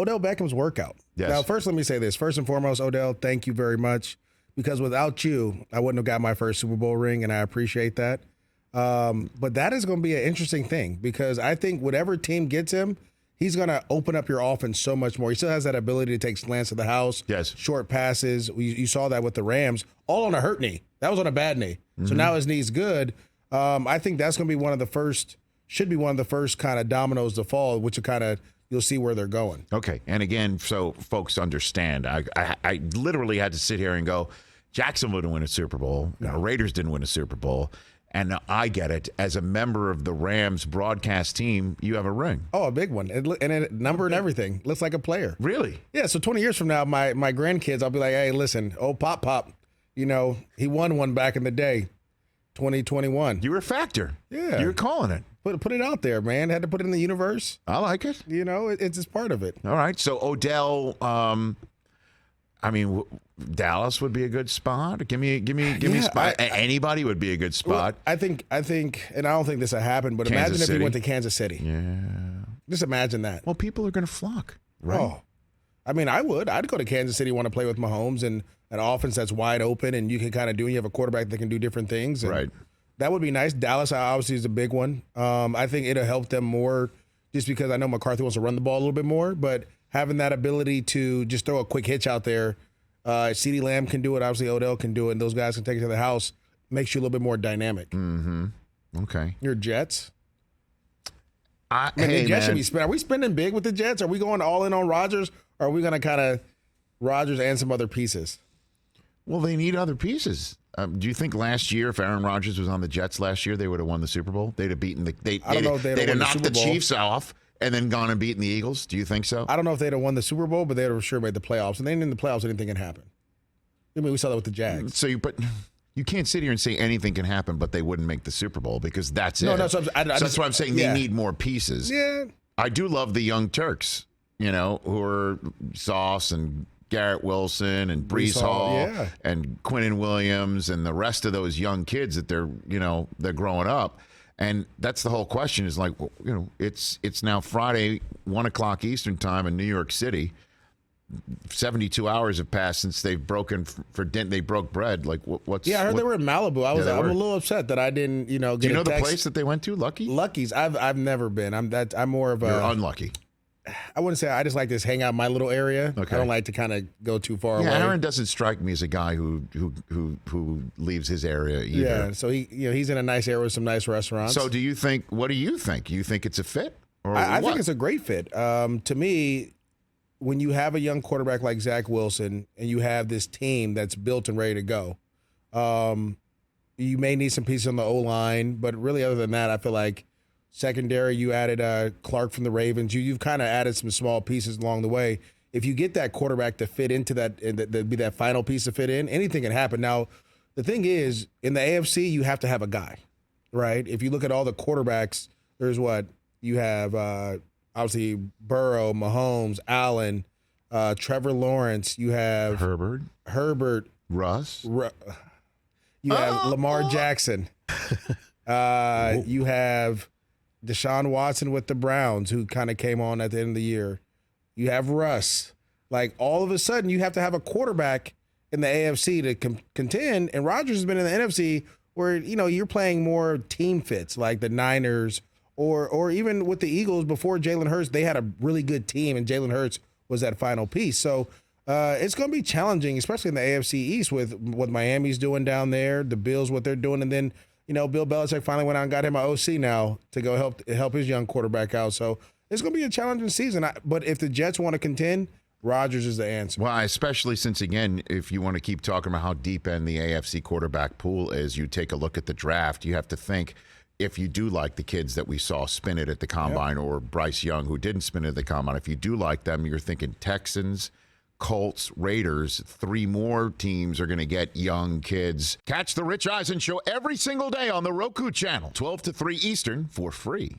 Odell Beckham's workout. Yes. Now, first, let me say this. First and foremost, Odell, thank you very much. Because without you, I wouldn't have got my first Super Bowl ring, and I appreciate that. But that is going to be an interesting thing because I think whatever team gets him, he's going to open up your offense so much more. He still has that ability to take slants to the house, yes, short passes. You saw that with the Rams, all on a hurt knee. That was on a bad knee. So now his knee's good. I think that's going to be one of the first kind of dominoes to fall, which will kind of you'll see where they're going. Okay, and again, so folks understand, I literally had to sit here and go, Jacksonville didn't win a Super Bowl. No. Raiders didn't win a Super Bowl. And I get it. As a member of the Rams broadcast team, you have a ring. Oh, a big one. And a number and everything. Looks like a player. Really? Yeah, so 20 years from now, my grandkids, I'll be like, hey, listen, Pop, he won one back in the day, 2021. You were a factor. Yeah. You were calling it. Put it out there, man. Had to put it in the universe. I like it. It's just part of it. All right. So Odell, Dallas would be a good spot. Give me a spot. Anybody would be a good spot. Well, I think, and I don't think this will happen, but imagine if he went to Kansas City. Yeah. Just imagine that. Well, people are going to flock, right? Oh, I mean, I would. I'd go to Kansas City, want to play with Mahomes and an offense that's wide open, and you can kind of you have a quarterback that can do different things. And right. That would be nice. Dallas obviously is a big one. I think it'll help them more just because I know McCarthy wants to run the ball a little bit more, but having that ability to just throw a quick hitch out there, CeeDee Lamb can do it. Obviously, Odell can do it, and those guys can take it to the house. Makes you a little bit more dynamic. Mm-hmm. Okay. Your Jets? The Jets should be spending. Are we spending big with the Jets? Are we going all in on Rodgers? Or are we going to kind of Rodgers and some other pieces? Well, they need other pieces. Do you think last year, if Aaron Rodgers was on the Jets last year, they would have won the Super Bowl? They'd have beaten they'd have knocked the Chiefs off and then gone and beaten the Eagles. Do you think so? I don't know if they'd have won the Super Bowl, but they'd have sure made the playoffs. And then in the playoffs, anything can happen. I mean, we saw that with the Jags. So you can't sit here and say anything can happen, but they wouldn't make the Super Bowl because that's it. No, so that's why I'm saying they need more pieces. Yeah. I do love the young Turks, who are Sauce and Garrett Wilson and Breece Hall and Quinnen Williams and the rest of those young kids that they're growing up. And that's the whole question is like, it's now Friday, 1:00 Eastern time in New York City. 72 hours have passed since they've broken they broke bread. Like what's? Yeah, I heard they were in Malibu. I'm a little upset that I didn't, get Do you know the place that they went to? Lucky's. I've never been. I'm more of a. You're unlucky. I wouldn't say I just like to hang out in my little area. Okay. I don't like to kind of go too far away. Aaron doesn't strike me as a guy who leaves his area either. Yeah, so he's in a nice area with some nice restaurants. So what do you think? You think it's a fit? Or I think it's a great fit. To me, when you have a young quarterback like Zach Wilson and you have this team that's built and ready to go, you may need some pieces on the O-line, but really other than that, I feel like secondary, you added Clark from the Ravens. You've kind of added some small pieces along the way. If you get that quarterback to fit into that, and be that final piece to fit in, anything can happen. Now, the thing is, in the AFC, you have to have a guy, right? If you look at all the quarterbacks, there's you have obviously Burrow, Mahomes, Allen, Trevor Lawrence. You have Herbert, Russ. You have Lamar Jackson. You have Deshaun Watson with the Browns, who kind of came on at the end of the year. You have Russ. Like, all of a sudden, you have to have a quarterback in the AFC to contend, and Rodgers has been in the NFC where, you're playing more team fits, like the Niners, or even with the Eagles before Jalen Hurts, they had a really good team, and Jalen Hurts was that final piece. So it's going to be challenging, especially in the AFC East with what Miami's doing down there, the Bills, what they're doing, and then Bill Belichick finally went out and got him an OC now to go help his young quarterback out. So it's going to be a challenging season. But if the Jets want to contend, Rodgers is the answer. Well, especially since, again, if you want to keep talking about how deep in the AFC quarterback pool is, you take a look at the draft, you have to think, if you do like the kids that we saw spin it at the Combine or Bryce Young, who didn't spin it at the Combine, if you do like them, you're thinking Texans, Colts, Raiders, 3 more teams are going to get young kids. Catch the Rich Eisen Show every single day on the Roku channel, 12 to 3 Eastern, for free.